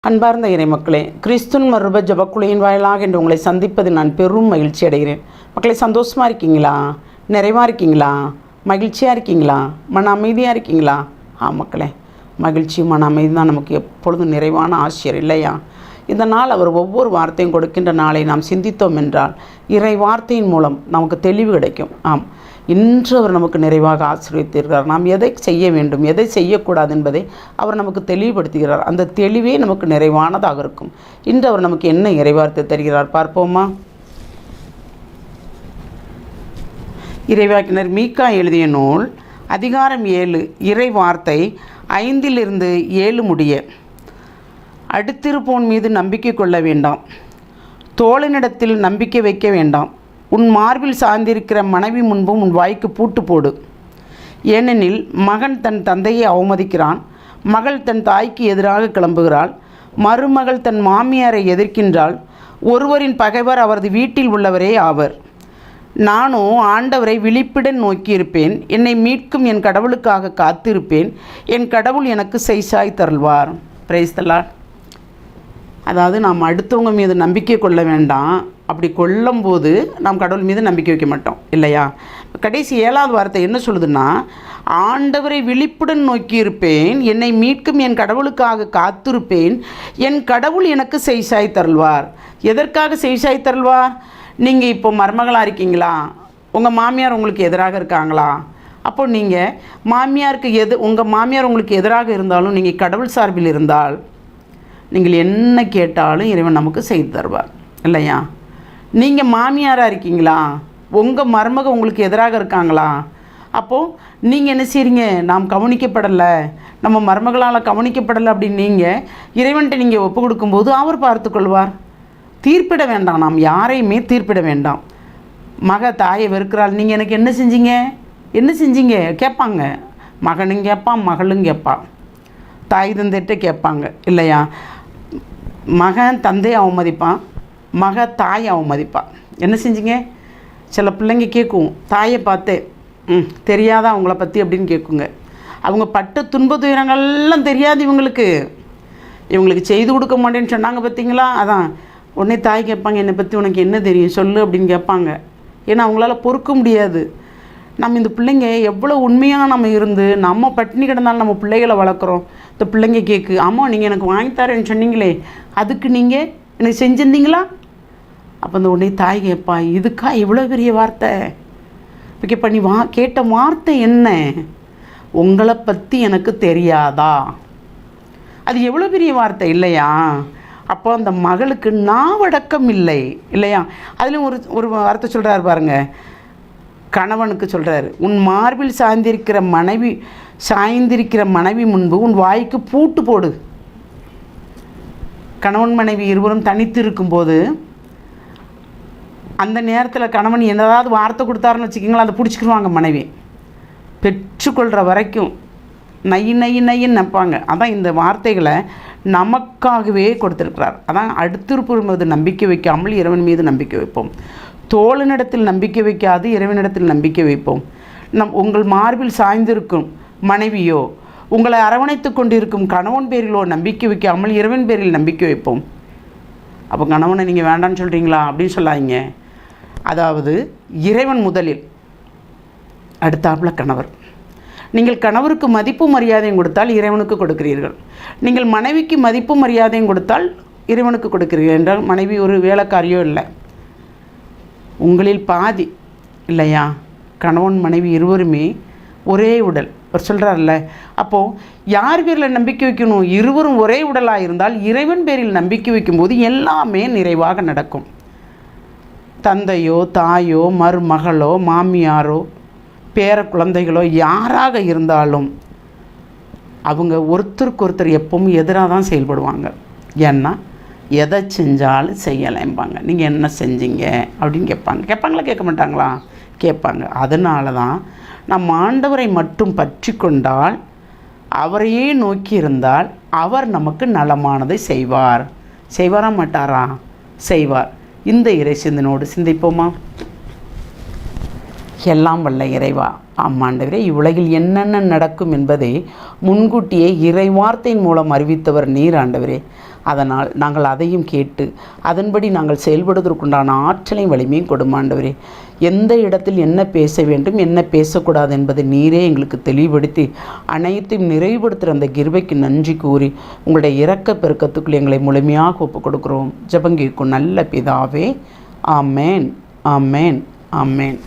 அன்பார்ந்த இறை மக்களே, கிறிஸ்துவின் மறுரூப ஜெபக்குழுவின் வாயிலாக இன்று உங்களை சந்திப்பதில் நான் பெரும் மகிழ்ச்சி அடைகிறேன். மக்களே, சந்தோஷமாக இருக்கீங்களா? நிறைவாக இருக்கீங்களா? மகிழ்ச்சியாக இருக்கீங்களா? மன அமைதியாக இருக்கீங்களா? மக்களே, மகிழ்ச்சி மன அமைதி தான் நமக்கு எப்பொழுதும் நிறைவான ஆசிரியர் இல்லையா? இதனால் அவர் ஒவ்வொரு வார்த்தையும் கொடுக்கின்ற நாளை நாம் சிந்தித்தோம் என்றால் இறை வார்த்தையின் மூலம் நமக்கு தெளிவு கிடைக்கும். இன்று அவர் நமக்கு நிறைவாக ஆசீர்வதித்திருக்கிறார். நாம் எதை செய்ய வேண்டும், எதை செய்யக்கூடாது என்பதை அவர் நமக்கு தெளிவுபடுத்துகிறார். அந்த தெளிவே நமக்கு நிறைவானதாக இருக்கும். இன்று அவர் நமக்கு என்ன இறைவார்த்தை தருகிறார் பார்ப்போமா? இறைவாக்கினர் மீகா எழுதிய நூல் அதிகாரம் 7 இறை வார்த்தை 5-7 முடிய. அடுத்திருப்போன் மீது நம்பிக்கை கொள்ள வேண்டாம், தோழனிடத்தில் நம்பிக்கை வைக்க வேண்டாம். உன் மார்பில் சார்ந்திருக்கிற மனைவி முன்பும் உன் வாய்க்கு பூட்டு போடு. ஏனெனில் மகன் தன் தந்தையை அவமதிக்கிறான், மகள் தன் தாய்க்கு எதிராக கிளம்புகிறாள், மருமகள் தன் மாமியாரை எதிர்க்கின்றாள். ஒருவரின் பகைவர் அவரது வீட்டில் உள்ளவரே ஆவர். நானோ ஆண்டவரை விழிப்புடன் நோக்கியிருப்பேன், என்னை மீட்கும் என் கடவுளுக்காக காத்திருப்பேன். என் கடவுள் எனக்கு செய்சாய் தருள்வார். Praise the Lord. அதாவது நாம் அடுத்தவங்க மீது நம்பிக்கை கொள்ள வேண்டாம். அப்படி கொள்ளும்போது நாம் கடவுள் மீது நம்பிக்கை வைக்க மாட்டோம் இல்லையா? கடைசி 7வது வார்த்தை என்ன சொல்லுதுன்னா, ஆண்டவரை விழிப்புடன் நோக்கியிருப்பேன், என்னை மீட்கும் என் கடவுளுக்காக காத்திருப்பேன். என் கடவுள் எனக்கு செய்சாய் தருள்வார். எதற்காக செய்சாய் தருள்வார்? நீங்கள் இப்போ மருமகளாக இருக்கீங்களா? உங்கள் மாமியார் உங்களுக்கு எதிராக இருக்காங்களா? அப்போ நீங்கள் மாமியாருக்கு உங்கள் மாமியார் உங்களுக்கு எதிராக இருந்தாலும் நீங்கள் கடவுள் சார்பில் இருந்தால் நீங்கள் என்ன கேட்டாலும் இறைவன் நமக்கு செய்து தருவார் இல்லையா? நீங்கள் மாமியாராக இருக்கீங்களா? உங்கள் மருமக உங்களுக்கு எதிராக இருக்காங்களா? அப்போது நீங்கள் என்ன செய்கிறீங்க? நாம் கவனிக்கப்படலை, நம்ம மருமகளால் கவனிக்கப்படலை அப்படின்னு நீங்கள் இறைவன்கிட்ட நீங்கள் ஒப்பு கொடுக்கும்போது அவர் பார்த்து கொள்வார். தீர்ப்பிட வேண்டாம், நாம் யாரையுமே தீர்ப்பிட வேண்டாம். மக தாயை வெறுக்கிறாள், நீங்கள் எனக்கு என்ன செஞ்சீங்க கேட்பாங்க. மகனும் கேட்பான், மகளும் கேட்பான், தாய் தந்தைகிட்ட கேட்பாங்க இல்லையா? மகன் தந்தையை அவமதிப்பான், மக தாயை அவமதிப்பான். என்ன செஞ்சீங்க? சில பிள்ளைங்க கேட்கும், தாயை பார்த்து தெரியாதா அவங்கள பற்றி அப்படின்னு கேட்குங்க. அவங்க பட்ட துன்ப துயரங்கள்லாம் தெரியாது இவங்களுக்கு செய்து கொடுக்க மாட்டேன்னு சொன்னாங்க பார்த்தீங்களா? அதான் உடனே தாய் கேட்பாங்க, என்னை பற்றி உனக்கு என்ன தெரியும் சொல்லு அப்படின்னு கேட்பாங்க. ஏன்னா அவங்களால பொறுக்க முடியாது. நம்ம இந்த பிள்ளைங்க எவ்வளோ உண்மையாக நம்ம இருந்து நம்ம பட்டினி கிடந்தாலும் நம்ம பிள்ளைகளை வளர்க்குறோம். இந்த பிள்ளைங்க கேட்கு, ஆமாம் நீங்கள் எனக்கு வாங்கித்தரேன்னு சொன்னீங்களே, அதுக்கு நீங்கள் எனக்கு செஞ்சுருந்தீங்களா? அப்போ இந்த உடனே தாய் கேட்பா, இதுக்கா இவ்வளோ பெரிய வார்த்தை? இப்போ கேட்பா, நீ கேட்ட வார்த்தை என்ன? உங்களை பற்றி எனக்கு தெரியாதா? அது எவ்வளோ பெரிய வார்த்தை இல்லையா? அப்போ அந்த மகளுக்கு நாவடக்கம் இல்லை இல்லையா? அதுலேயும் ஒரு வார்த்தை சொல்கிறாரு பாருங்கள், கணவனுக்கு சொல்கிறாரு, உன் மார்பில் சாய்ந்திருக்கிற மனைவி முன்பு உன் வாய்க்கு பூட்டு போடு. கணவன் மனைவி இருவரும் தனித்து இருக்கும்போது அந்த நேரத்தில் கணவன் ஏதாவது வார்த்தை கொடுத்தாருன்னு வச்சுக்கிங்களா, அதை பிடிச்சிக்கிடுவாங்க மனைவி. பெற்றுக்கொள்கிற வரைக்கும் நையின்னு நினைப்பாங்க. அதான் இந்த வார்த்தைகளை நமக்காகவே கொடுத்துருக்கிறார். அதான் அடுத்திருப்போர் மீது நம்பிக்கை வைக்காமல் இறைவன் மீது நம்பிக்கை வைப்போம். தோழனிடத்தில் நம்பிக்கை வைக்காது இறைவனிடத்தில் நம்பிக்கை வைப்போம். உங்கள் மார்பில் சாய்ந்திருக்கும் மனைவியோ, உங்களை அரவணைத்து கொண்டிருக்கும் கணவன் பேரிலோ நம்பிக்கை வைக்காமல் இறைவன் பேரில் நம்பிக்கை வைப்போம். அப்போ கணவனை நீங்கள் வேண்டான்னு சொல்கிறீங்களா அப்படின்னு சொல்லாதீங்க. அதாவது இறைவன் முதலில், அடுத்தாப்புல கணவர். நீங்கள் கணவருக்கு மதிப்பு மரியாதையும் கொடுத்தால் இறைவனுக்கு கொடுக்கிறீர்கள். நீங்கள் மனைவிக்கு மதிப்பு மரியாதையும் கொடுத்தால் இறைவனுக்கு கொடுக்கிறீர்கள் என்றால் மனைவி ஒரு வேலைக்காரியோ இல்லை, உங்களில் பாதி இல்லையா? கணவன் மனைவி இருவருமே ஒரே உடல். அவர் சொல்கிறார்ல, அப்போது யார் பேரில் நம்பிக்கை வைக்கணும்? இருவரும் ஒரே உடலாக இருந்தால் இறைவன் பேரில் நம்பிக்கை வைக்கும்போது எல்லாமே நிறைவாக நடக்கும். தந்தையோ தாயோ மருமகளோ மாமியாரோ பேர குழந்தைகளோ யாராக இருந்தாலும் அவங்க ஒருத்தருக்கு ஒருத்தர் எப்பவும் எதிராக தான் செயல்படுவாங்க. ஏன்னா எதை செஞ்சாலும் செய்யலைம்பாங்க. நீங்கள் என்ன செஞ்சீங்க அப்படின்னு கேட்பாங்களா கேட்க மாட்டாங்களா? கேட்பாங்க. அதனால தான் நம் ஆண்டவரை மட்டும் பற்றி கொண்டால், அவரையே நோக்கி இருந்தால் அவர் நமக்கு நலமானதை செய்வாரா மாட்டாரா? செய்வார். இந்த இறை சிந்தனோடு சிந்திப்போமா? எல்லாம் வல்ல இறைவா, ஆமாண்டவரே, இவ்வுலகில் என்னென்ன நடக்கும் என்பதை முன்கூட்டியே இறை வார்த்தையின் மூலம் அறிவித்தவர் நீர் ஆண்டவரே. அதனால் நாங்கள் அதையும் கேட்டு அதன்படி நாங்கள் செயல்படுவதற்குண்டான ஆற்றலையும் வலிமையும் கொடுங்க ஆண்டவரே. எந்த இடத்தில் என்ன பேச வேண்டும் என்ன பேசக்கூடாது என்பதை நீரே எங்களுக்கு தெளிவுபடுத்தி அனைத்தையும் நிறைவுபடுத்துகிற அந்த கிருபைக்கு நன்றி கூறி உங்களுடைய இரக்க பெருக்கத்துக்குள் எங்களை முழுமையாக ஒப்புக் கொடுக்குறோம். ஜெபம் கேட்கும் நல்ல பிதாவே. ஆமேன், ஆமேன், ஆமேன்.